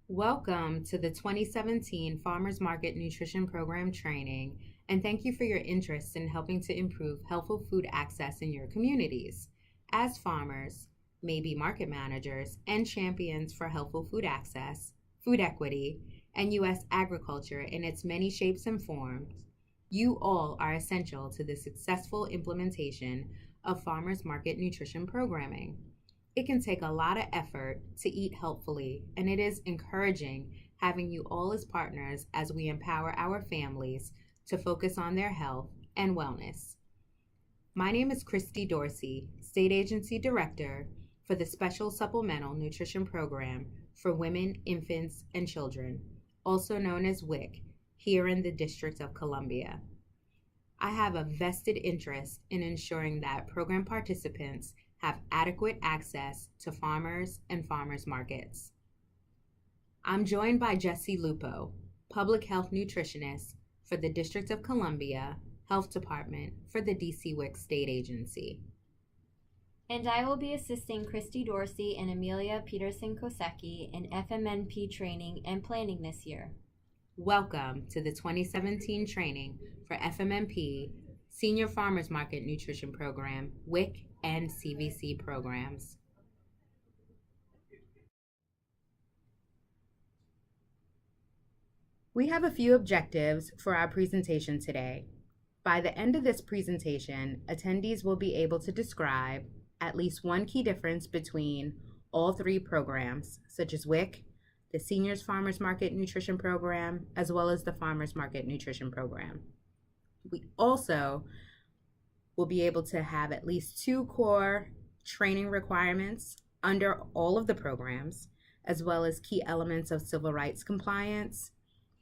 Welcome to the 2017 Farmers Market Nutrition Program training, and thank you for your interest in helping to improve healthful food access in your communities. As farmers, maybe market managers, and champions for healthful food access, food equity, and U.S. agriculture in its many shapes and forms, you all are essential to the successful implementation of farmers market nutrition programming. It can take a lot of effort to eat healthfully, and it is encouraging having you all as partners as we empower our families to focus on their health and wellness. My name is Christy Dorsey, State Agency Director for the Special Supplemental Nutrition Program for Women, Infants, and Children, also known as WIC, here in the District of Columbia. I have a vested interest in ensuring that program participants have adequate access to farmers and farmers markets. I'm joined by Jessie Lupo, Public Health Nutritionist for the District of Columbia Health Department for the DC WIC State Agency. And I will be assisting Christy Dorsey and Amelia Peterson-Kosecki in FMNP training and planning this year. Welcome to the 2017 training for FMNP Senior Farmers Market Nutrition Program, WIC, and CVC programs. We have a few objectives for our presentation today. By the end of this presentation, attendees will be able to describe at least one key difference between all three programs, such as WIC, the Seniors Farmers Market Nutrition Program, as well as the Farmers Market Nutrition Program. We also will be able to have at least two core training requirements under all of the programs, as well as key elements of civil rights compliance,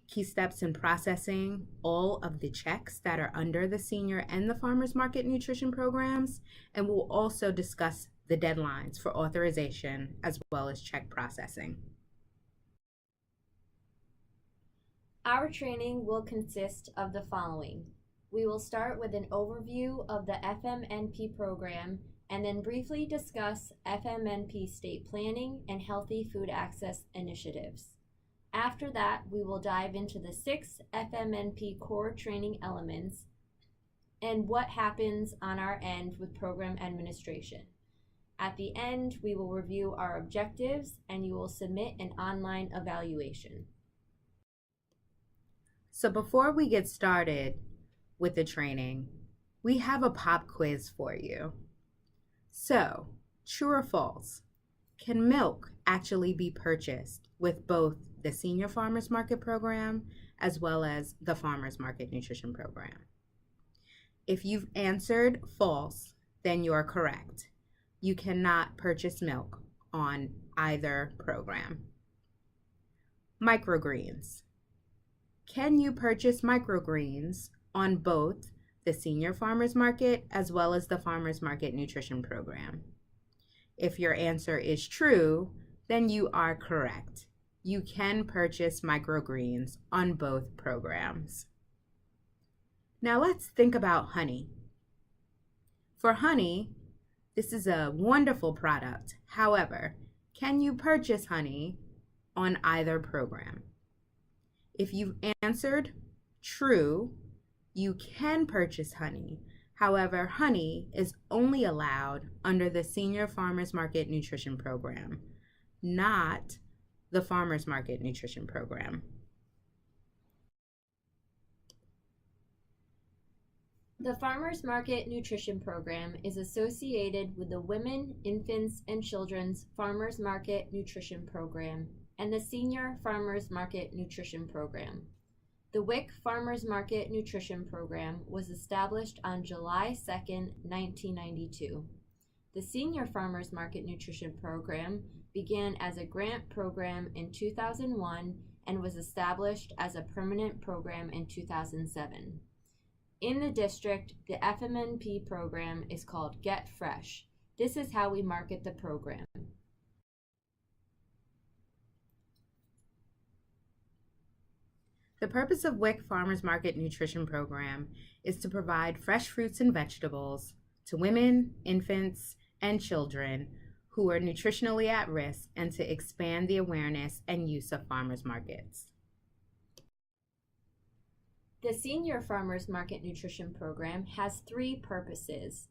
key steps in processing all of the checks that are under the senior and the farmers market nutrition programs, and we'll also discuss the deadlines for authorization as well as check processing. Our training will consist of the following. We will start with an overview of the FMNP program and then briefly discuss FMNP state planning and healthy food access initiatives. After that, we will dive into the 6 FMNP core training elements and what happens on our end with program administration. At the end, we will review our objectives and you will submit an online evaluation. So before we get started with the training, we have a pop quiz for you. So, true or false, can milk actually be purchased with both the Senior Farmers Market Program as well as the Farmers Market Nutrition Program? If you've answered false, then you're correct. You cannot purchase milk on either program. Microgreens. Can you purchase microgreens on both the Senior Farmers Market as well as the Farmers Market Nutrition Program? If your answer is true, then you are correct. You can purchase microgreens on both programs. Now let's think about honey. For honey, this is a wonderful product. However, can you purchase honey on either program? If you've answered true, you can purchase honey. However, honey is only allowed under the Senior Farmers Market Nutrition Program, not the Farmers Market Nutrition Program. The Farmers Market Nutrition Program is associated with the Women, Infants, and Children's Farmers Market Nutrition Program and the Senior Farmers Market Nutrition Program. The WIC Farmers Market Nutrition Program was established on July 2, 1992. The Senior Farmers Market Nutrition Program began as a grant program in 2001 and was established as a permanent program in 2007. In the district, the FMNP program is called Get Fresh. This is how we market the program. The purpose of WIC Farmers Market Nutrition Program is to provide fresh fruits and vegetables to women, infants, and children who are nutritionally at risk and to expand the awareness and use of farmers markets. The Senior Farmers Market Nutrition Program has three purposes.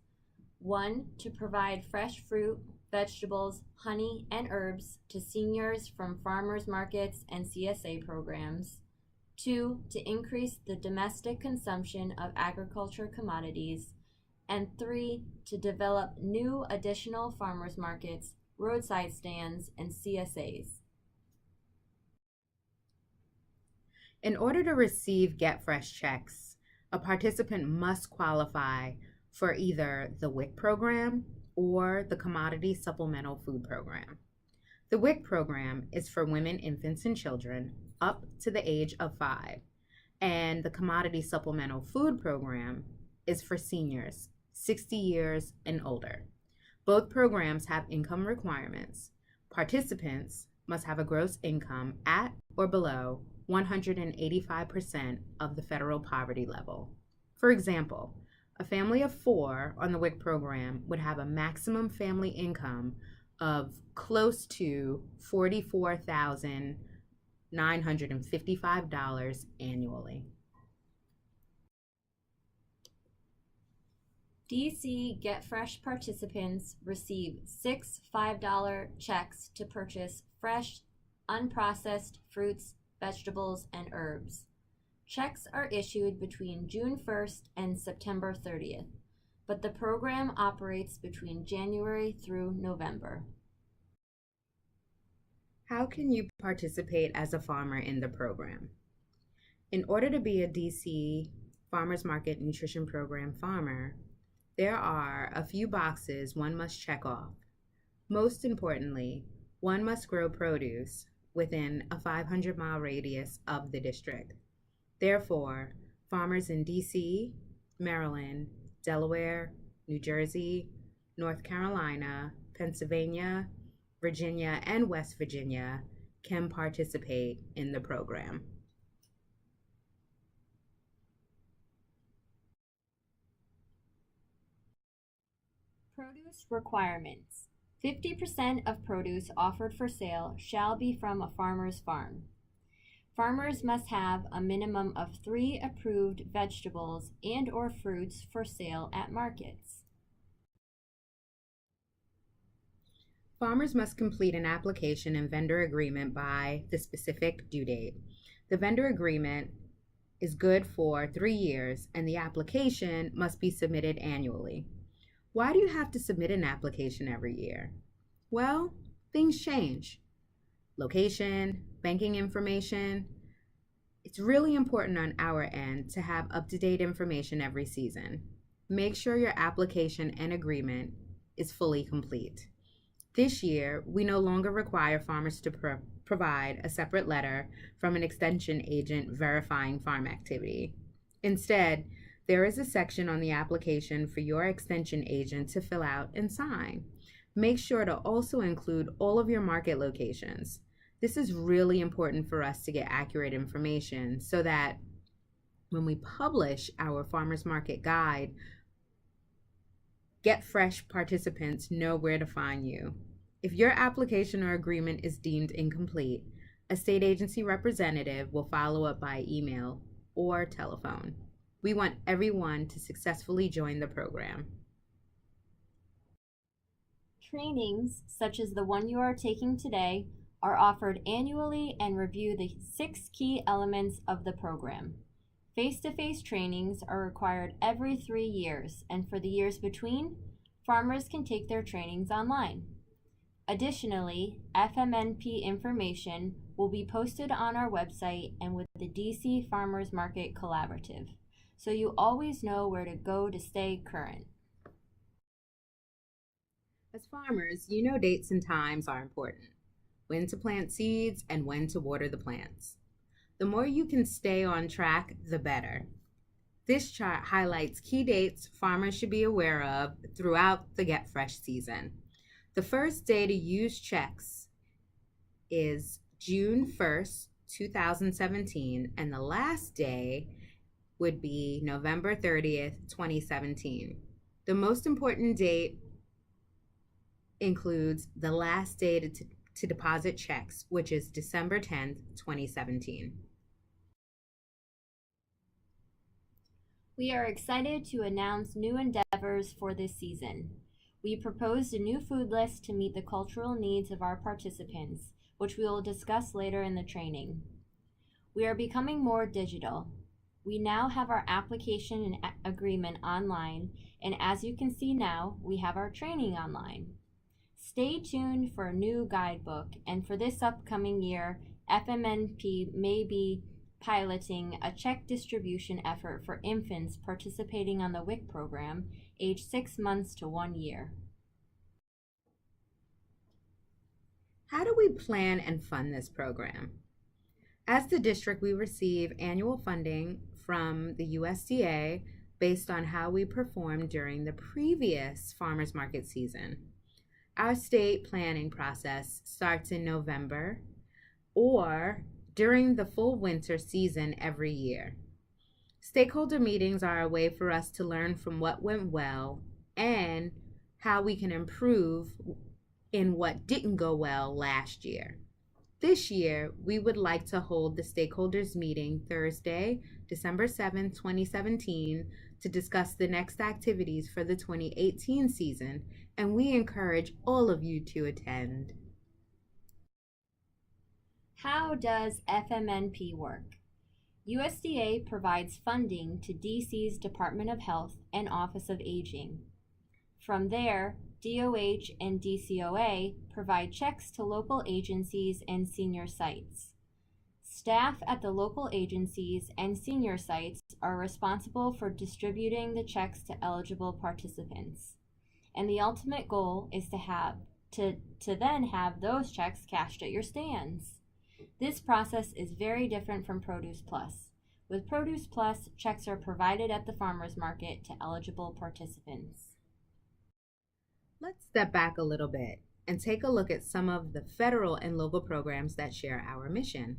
One, to provide fresh fruit, vegetables, honey, and herbs to seniors from farmers markets and CSA programs. Two, to increase the domestic consumption of agriculture commodities. And three, to develop new additional farmers markets, roadside stands, and CSAs. In order to receive Get Fresh checks, a participant must qualify for either the WIC program or the Commodity Supplemental Food Program. The WIC program is for women, infants, and children up to the age of 5, and the Commodity Supplemental Food Program is for seniors 60 years and older. Both programs have income requirements. Participants must have a gross income at or below 185% of the federal poverty level. For example, a family of 4 on the WIC program would have a maximum family income of close to $44,955 annually. DC Get Fresh participants receive 6 $5 checks to purchase fresh, unprocessed fruits, vegetables, and herbs. Checks are issued between June 1st and September 30th, but the program operates between January through November. How can you participate as a farmer in the program? In order to be a DC Farmers Market Nutrition Program farmer, there are a few boxes one must check off. Most importantly, one must grow produce within a 500-mile radius of the district. Therefore, farmers in DC, Maryland, Delaware, New Jersey, North Carolina, Pennsylvania, Virginia, and West Virginia can participate in the program. Produce requirements. 50% of produce offered for sale shall be from a farmer's farm. Farmers must have a minimum of 3 approved vegetables and/or fruits for sale at markets. Farmers must complete an application and vendor agreement by the specific due date. The vendor agreement is good for 3 years, and the application must be submitted annually. Why do you have to submit an application every year? Well, things change. Location, banking information. It's really important on our end to have up-to-date information every season. Make sure your application and agreement is fully complete. This year, we no longer require farmers to provide a separate letter from an extension agent verifying farm activity. Instead, there is a section on the application for your extension agent to fill out and sign. Make sure to also include all of your market locations. This is really important for us to get accurate information so that when we publish our farmers market guide, Get Fresh participants know where to find you. If your application or agreement is deemed incomplete, a state agency representative will follow up by email or telephone. We want everyone to successfully join the program. Trainings, such as the one you are taking today, are offered annually and review the 6 key elements of the program. Face-to-face trainings are required every 3 years, and for the years between, farmers can take their trainings online. Additionally, FMNP information will be posted on our website and with the DC Farmers Market Collaborative, so you always know where to go to stay current. As farmers, you know dates and times are important. When to plant seeds and when to water the plants. The more you can stay on track, the better. This chart highlights key dates farmers should be aware of throughout the Get Fresh season. The first day to use checks is June 1st, 2017, and the last day would be November 30th, 2017. The most important date includes the last day to deposit checks, which is December 10th, 2017. We are excited to announce new endeavors for this season. We proposed a new food list to meet the cultural needs of our participants, which we will discuss later in the training. We are becoming more digital. We now have our application and agreement online, and as you can see now, we have our training online. Stay tuned for a new guidebook, and for this upcoming year, FMNP may be piloting a check distribution effort for infants participating on the WIC program, aged 6 months to 1 year. How do we plan and fund this program? As the district, we receive annual funding from the USDA based on how we performed during the previous farmers market season. Our state planning process starts in November or during the full winter season every year. Stakeholder meetings are a way for us to learn from what went well and how we can improve in what didn't go well last year. This year, we would like to hold the stakeholders meeting Thursday, December 7th, 2017, to discuss the next activities for the 2018 season, and we encourage all of you to attend. How does FMNP work? USDA provides funding to DC's Department of Health and Office of Aging. From there, DOH and DCOA provide checks to local agencies and senior sites. Staff at the local agencies and senior sites are responsible for distributing the checks to eligible participants. And the ultimate goal is to then have those checks cashed at your stands. This process is very different from Produce Plus. With Produce Plus, checks are provided at the farmers market to eligible participants. Let's step back a little bit and take a look at some of the federal and local programs that share our mission.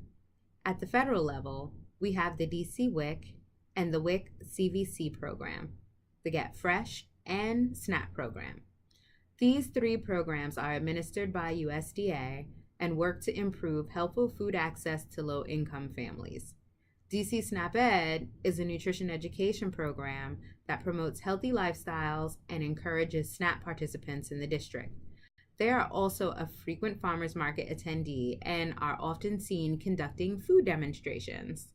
At the federal level, we have the DC WIC and the WIC CVC program, the Get Fresh and SNAP program. These three programs are administered by USDA and work to improve healthful food access to low-income families. DC SNAP Ed is a nutrition education program that promotes healthy lifestyles and encourages SNAP participants in the district. They are also a frequent farmers market attendee and are often seen conducting food demonstrations.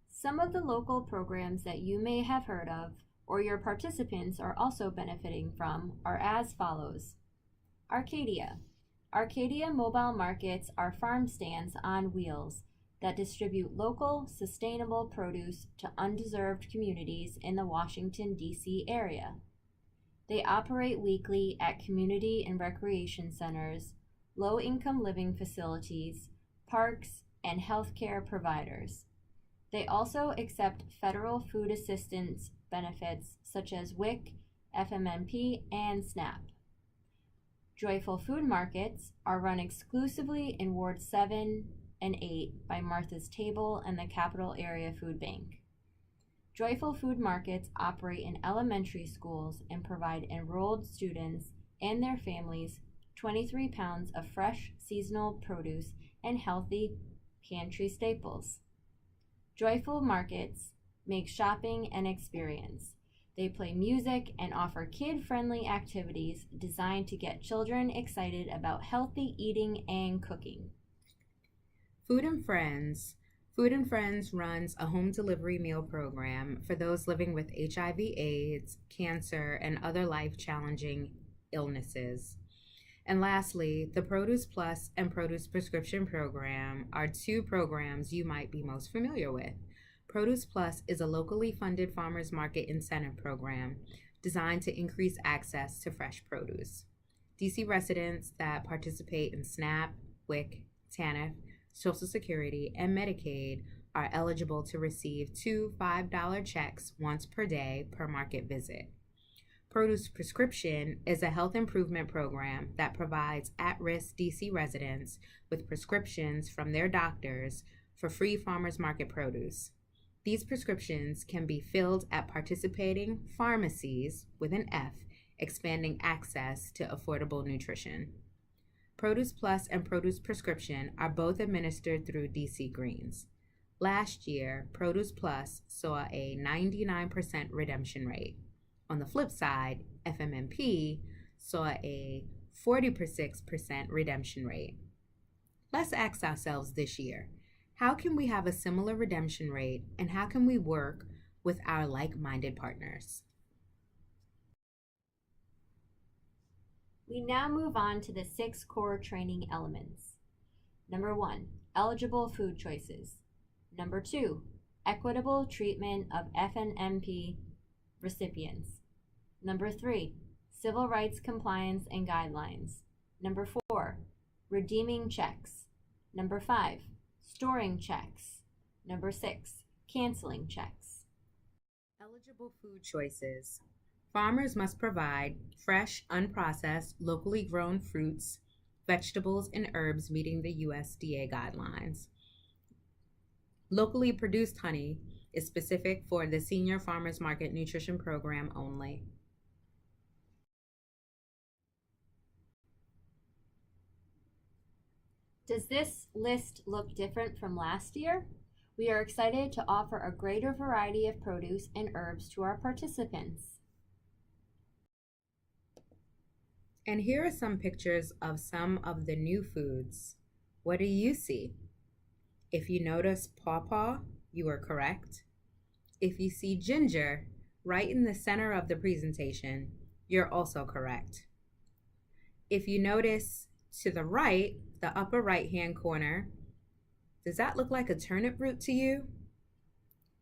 Some of the local programs that you may have heard of or your participants are also benefiting from are as follows. Arcadia. Arcadia mobile markets are farm stands on wheels that distribute local, sustainable produce to undeserved communities in the Washington, D.C. area. They operate weekly at community and recreation centers, low-income living facilities, parks, and healthcare providers. They also accept federal food assistance benefits such as WIC, FMNP, and SNAP. Joyful Food Markets are run exclusively in Ward 7 and 8 by Martha's Table and the Capital Area Food Bank. Joyful Food Markets operate in elementary schools and provide enrolled students and their families 23 pounds of fresh seasonal produce and healthy pantry staples. Joyful Markets make shopping an experience. They play music and offer kid-friendly activities designed to get children excited about healthy eating and cooking. Food and Friends. Food and Friends runs a home delivery meal program for those living with HIV/AIDS, cancer, and other life-challenging illnesses. And lastly, the Produce Plus and Produce Prescription program are two programs you might be most familiar with. Produce Plus is a locally funded farmers market incentive program designed to increase access to fresh produce. DC residents that participate in SNAP, WIC, TANF, Social Security, and Medicaid are eligible to receive two $5 checks once per day per market visit. Produce Prescription is a health improvement program that provides at-risk DC residents with prescriptions from their doctors for free farmers market produce. These prescriptions can be filled at participating pharmacies with an F, expanding access to affordable nutrition. Produce Plus and Produce Prescription are both administered through DC Greens. Last year, Produce Plus saw a 99% redemption rate. On the flip side, FMNP saw a 46% redemption rate. Let's ask ourselves this year, how can we have a similar redemption rate, and how can we work with our like-minded partners? We now move on to the 6 core training elements. Number 1, eligible food choices. Number 2, equitable treatment of FNMP recipients. Number 3, civil rights compliance and guidelines. Number 4, redeeming checks. Number 5, storing checks. Number 6, canceling checks. Eligible food choices. Farmers must provide fresh, unprocessed, locally grown fruits, vegetables, and herbs meeting the USDA guidelines. Locally produced honey is specific for the Senior Farmers Market Nutrition Program only. Does this list look different from last year? We are excited to offer a greater variety of produce and herbs to our participants. And here are some pictures of some of the new foods. What do you see? If you notice pawpaw, you are correct. If you see ginger right in the center of the presentation, you're also correct. If you notice to the right, the upper right-hand corner, does that look like a turnip root to you?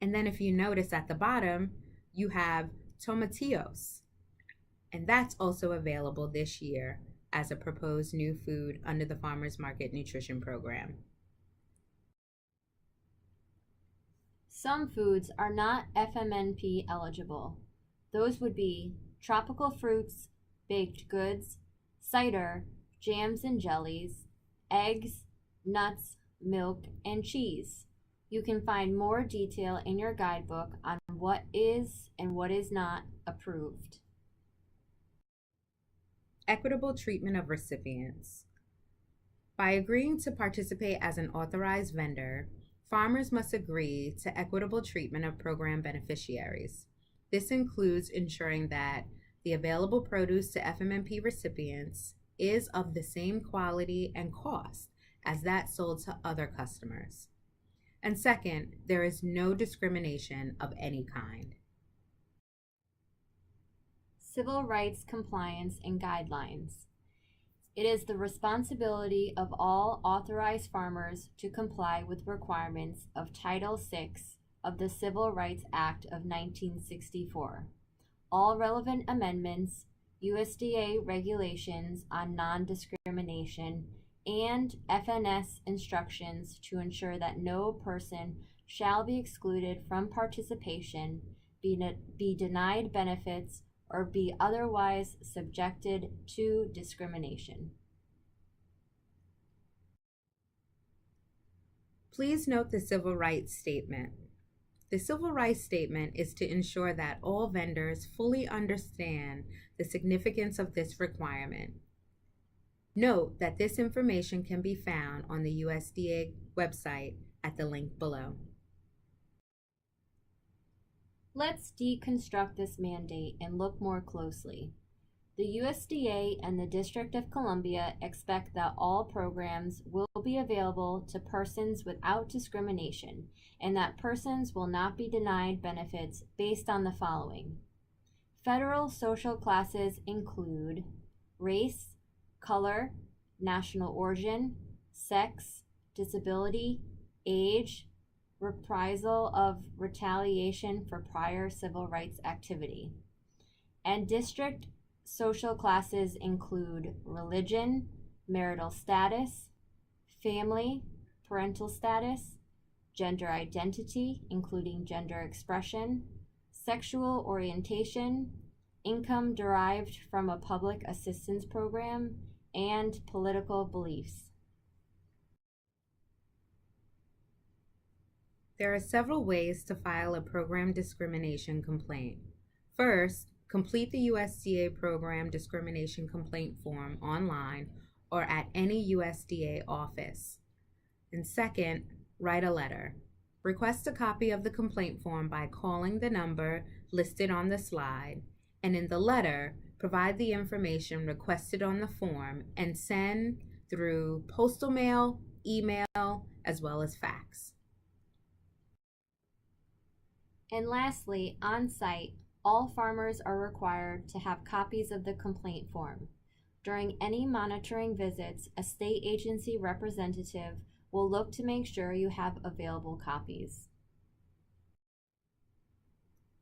And then if you notice at the bottom, you have tomatillos. And that's also available this year as a proposed new food under the Farmers Market Nutrition Program. Some foods are not FMNP eligible. Those would be tropical fruits, baked goods, cider, jams and jellies, eggs, nuts, milk, and cheese. You can find more detail in your guidebook on what is and what is not approved. Equitable treatment of recipients. By agreeing to participate as an authorized vendor, farmers must agree to equitable treatment of program beneficiaries. This includes ensuring that the available produce to FMNP recipients is of the same quality and cost as that sold to other customers. And second, there is no discrimination of any kind. Civil rights compliance and guidelines. It is the responsibility of all authorized farmers to comply with requirements of Title VI of the Civil Rights Act of 1964. All relevant amendments, USDA regulations on non-discrimination, and FNS instructions to ensure that no person shall be excluded from participation, be denied benefits, or be otherwise subjected to discrimination. Please note the Civil Rights Statement. The Civil Rights Statement is to ensure that all vendors fully understand the significance of this requirement. Note that this information can be found on the USDA website at the link below. Let's deconstruct this mandate and look more closely. The USDA and the District of Columbia expect that all programs will be available to persons without discrimination, and that persons will not be denied benefits based on the following. Federal social classes include race, color, national origin, sex, disability, age, reprisal of retaliation for prior civil rights activity. And district social classes include religion, marital status, family, parental status, gender identity, including gender expression, sexual orientation, income derived from a public assistance program, and political beliefs. There are several ways to file a program discrimination complaint. First, complete the USDA Program Discrimination Complaint Form online or at any USDA office. And second, write a letter. Request a copy of the complaint form by calling the number listed on the slide, and in the letter, provide the information requested on the form and send through postal mail, email, as well as fax. And lastly, on site, all farmers are required to have copies of the complaint form. During any monitoring visits, a state agency representative will look to make sure you have available copies.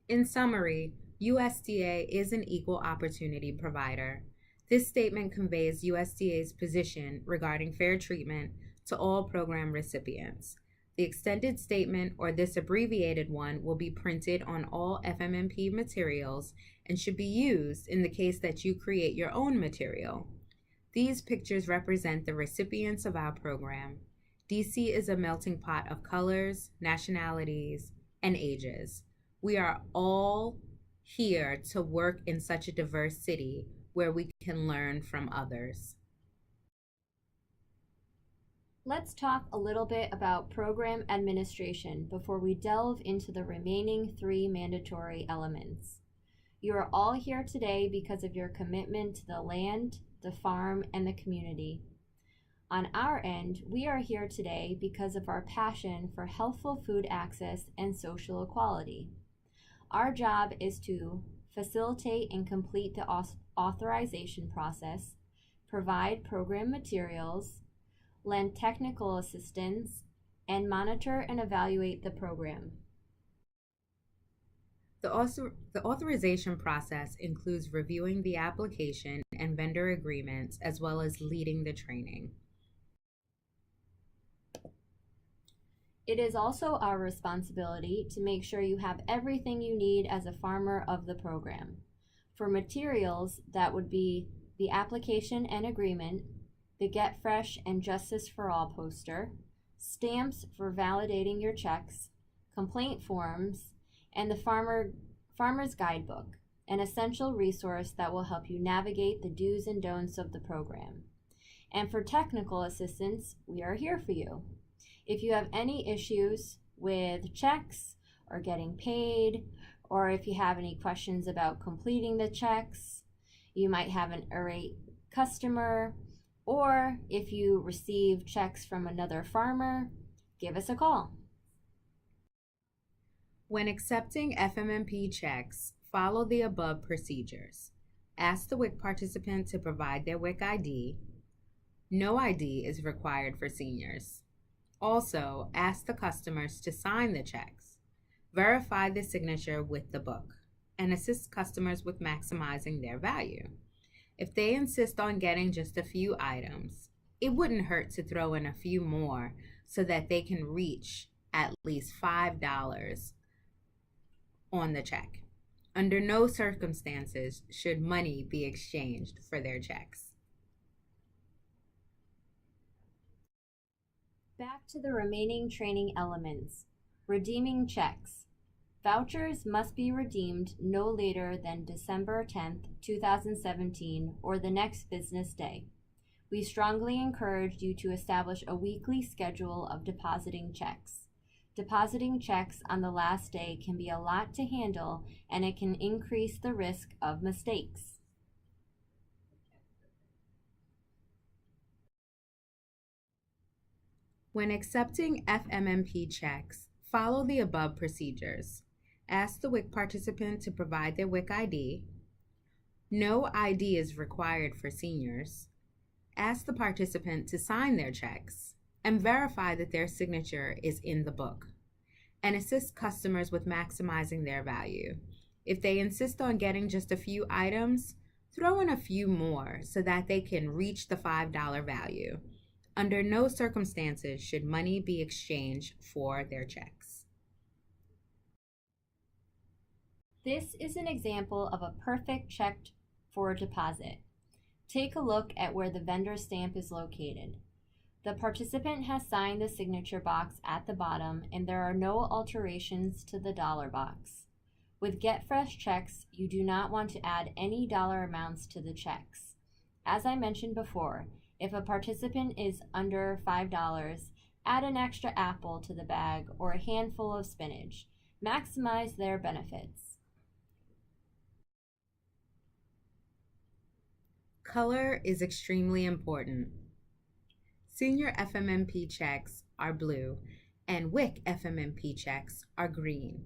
In summary, USDA is an equal opportunity provider. This statement conveys USDA's position regarding fair treatment to all program recipients. The extended statement or this abbreviated one will be printed on all FMNP materials and should be used in the case that you create your own material. These pictures represent the recipients of our program. DC is a melting pot of colors, nationalities, and ages. We are all here to work in such a diverse city where we can learn from others. Let's talk a little bit about program administration before we delve into the remaining 3 mandatory elements. You are all here today because of your commitment to the land, the farm, and the community. On our end, we are here today because of our passion for healthful food access and social equality. Our job is to facilitate and complete the authorization process, provide program materials, lend technical assistance, and monitor and evaluate the program. The authorization process includes reviewing the application and vendor agreements as well as leading the training. It is also our responsibility to make sure you have everything you need as a farmer of the program. For materials, that would be the application and agreement, the Get Fresh and Justice for All poster, stamps for validating your checks, complaint forms, and the Farmer's Guidebook, an essential resource that will help you navigate the do's and don'ts of the program. And for technical assistance, we are here for you. If you have any issues with checks or getting paid, or if you have any questions about completing the checks, you might have an irate customer, or if you receive checks from another farmer, give us a call. When accepting FMNP checks, follow the above procedures. Ask the WIC participant to provide their WIC ID. No ID is required for seniors. Also, ask the customers to sign the checks. Verify the signature with the book, and assist customers with maximizing their value. If they insist on getting just a few items, it wouldn't hurt to throw in a few more so that they can reach at least $5 on the check. Under no circumstances should money be exchanged for their checks. Back to the remaining training elements. Redeeming checks. Vouchers must be redeemed no later than December 10th, 2017, or the next business day. We strongly encourage you to establish a weekly schedule of depositing checks. Depositing checks on the last day can be a lot to handle, and it can increase the risk of mistakes. When accepting FMNP checks, follow the above procedures. Ask the WIC participant to provide their WIC ID. No ID is required for seniors. Ask the participant to sign their checks and verify that their signature is in the book. And assist customers with maximizing their value. If they insist on getting just a few items, throw in a few more so that they can reach the $5 value. Under no circumstances should money be exchanged for their checks. This is an example of a perfect check for a deposit. Take a look at where the vendor stamp is located. The participant has signed the signature box at the bottom, and there are no alterations to the dollar box. With Get Fresh checks, you do not want to add any dollar amounts to the checks. As I mentioned before, if a participant is under $5, add an extra apple to the bag or a handful of spinach. Maximize their benefits. Color is extremely important. Senior FMNP checks are blue and WIC FMNP checks are green.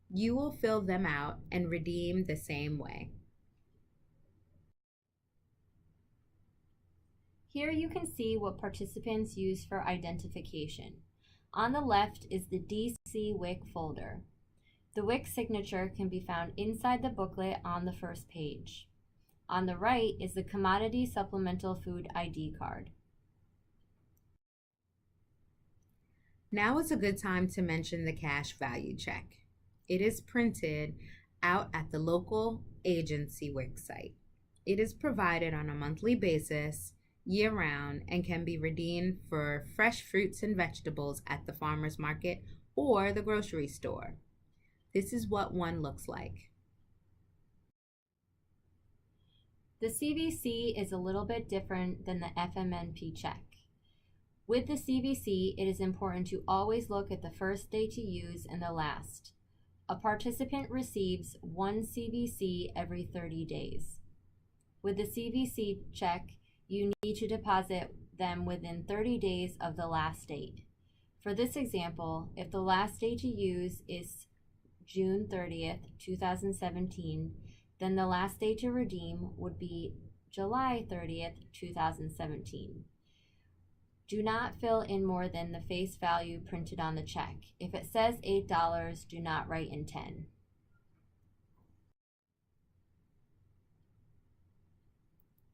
You will fill them out and redeem the same way. Here you can see what participants use for identification. On the left is the DC WIC folder. The WIC signature can be found inside the booklet on the first page. On the right is the Commodity Supplemental Food ID card. Now is a good time to mention the cash value check. It is printed out at the local agency WIC site. It is provided on a monthly basis, year-round, and can be redeemed for fresh fruits and vegetables at the farmer's market or the grocery store. This is what one looks like. The CVC is a little bit different than the FMNP check. With the CVC, it is important to always look at the first day to use and the last. A participant receives one CVC every 30 days. With the CVC check, you need to deposit them within 30 days of the last date. For this example, if the last day to use is June 30th, 2017, then the last day to redeem would be July 30th, 2017. Do not fill in more than the face value printed on the check. If it says $8, do not write in 10.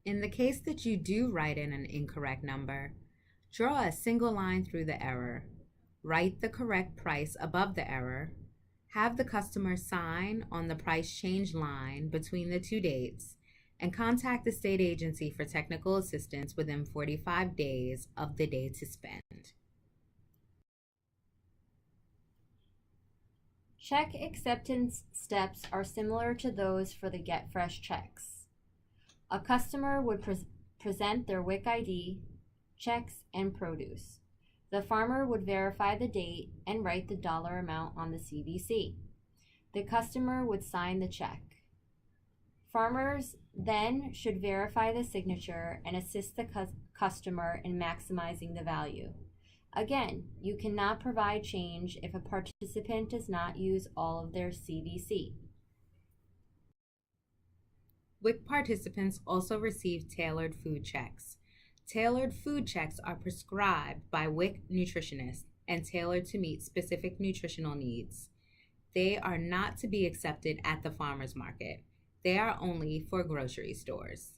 In the case that you do write in an incorrect number, draw a single line through the error, write the correct price above the error, have the customer sign on the price change line between the two dates, and contact the state agency for technical assistance within 45 days of the day to spend. Check acceptance steps are similar to those for the Get Fresh checks. A customer would present their WIC ID, checks, and produce. The farmer would verify the date and write the dollar amount on the CVC. The customer would sign the check. Farmers then should verify the signature and assist the customer in maximizing the value. Again, you cannot provide change if a participant does not use all of their CVC. WIC participants also receive tailored food checks. Tailored food checks are prescribed by WIC nutritionists and tailored to meet specific nutritional needs. They are not to be accepted at the farmer's market. They are only for grocery stores.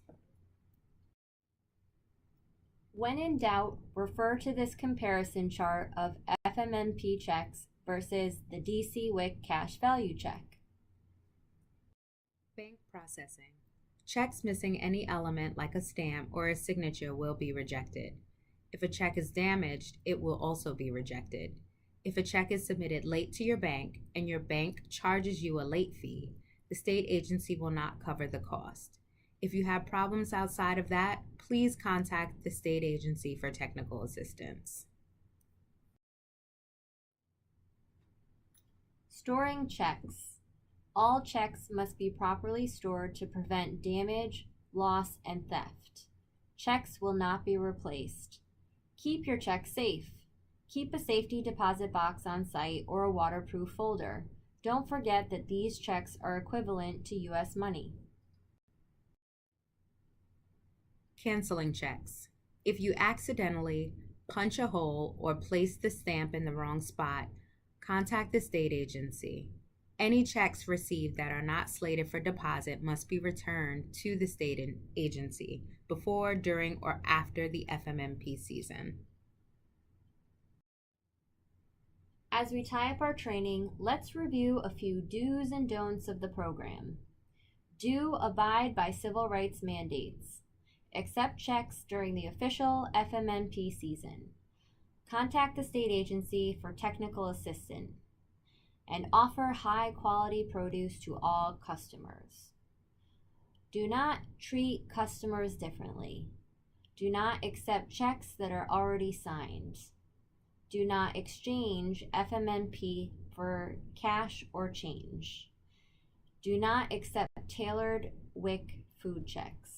When in doubt, refer to this comparison chart of FMNP checks versus the DC WIC cash value check. Bank processing. Checks missing any element like a stamp or a signature will be rejected. If a check is damaged, it will also be rejected. If a check is submitted late to your bank and your bank charges you a late fee, the state agency will not cover the cost. If you have problems outside of that, please contact the state agency for technical assistance. Storing checks. All checks must be properly stored to prevent damage, loss, and theft. Checks will not be replaced. Keep your checks safe. Keep a safety deposit box on site or a waterproof folder. Don't forget that these checks are equivalent to U.S. money. Canceling checks. If you accidentally punch a hole or place the stamp in the wrong spot, contact the state agency. Any checks received that are not slated for deposit must be returned to the state agency before, during, or after the FMNP season. As we tie up our training, let's review a few do's and don'ts of the program. Do abide by civil rights mandates. Accept checks during the official FMNP season. Contact the state agency for technical assistance. And offer high-quality produce to all customers. Do not treat customers differently. Do not accept checks that are already signed. Do not exchange FMNP for cash or change. Do not accept tailored WIC food checks.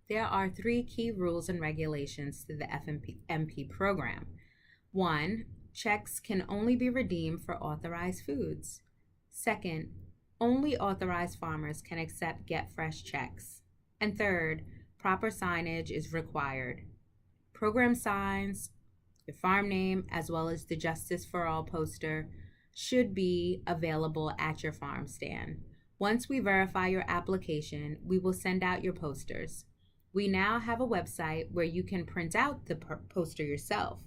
There are 3 key rules and regulations to the FMP program. 1. Checks can only be redeemed for authorized foods. 2nd, only authorized farmers can accept Get Fresh checks. And 3rd, proper signage is required. Program signs, your farm name, as well as the Justice for All poster should be available at your farm stand. Once we verify your application, we will send out your posters. We now have a website where you can print out the poster yourself.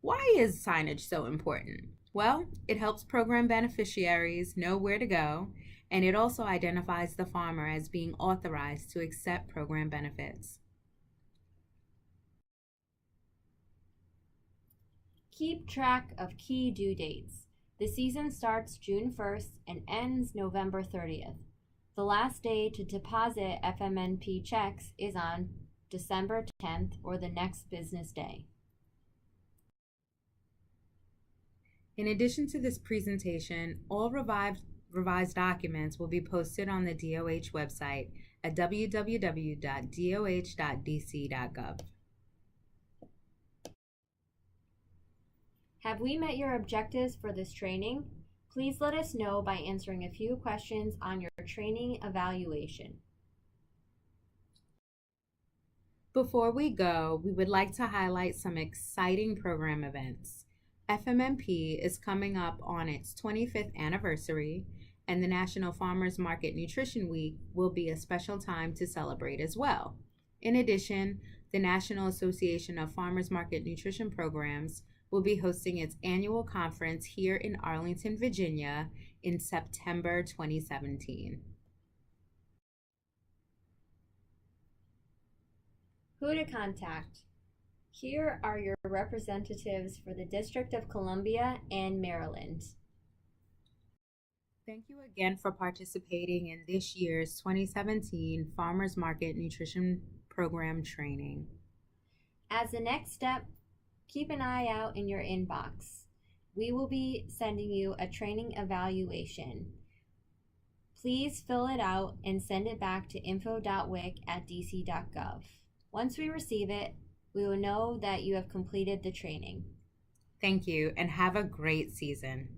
Why is signage so important? Well, it helps program beneficiaries know where to go, and it also identifies the farmer as being authorized to accept program benefits. Keep track of key due dates. The season starts June 1st and ends November 30th. The last day to deposit FMNP checks is on December 10th or the next business day. In addition to this presentation, all revised documents will be posted on the DOH website at www.doh.dc.gov. Have we met your objectives for this training? Please let us know by answering a few questions on your training evaluation. Before we go, we would like to highlight some exciting program events. FMNP is coming up on its 25th anniversary, and the National Farmers Market Nutrition Week will be a special time to celebrate as well. In addition, the National Association of Farmers Market Nutrition Programs will be hosting its annual conference here in Arlington, Virginia in September 2017. Who to contact? Here are your representatives for the District of Columbia and Maryland. Thank you again for participating in this year's 2017 Farmers Market Nutrition Program training. As the next step, keep an eye out in your inbox. We will be sending you a training evaluation. Please fill it out and send it back to info.wic@dc.gov. Once we receive it, we will know that you have completed the training. Thank you, and have a great season.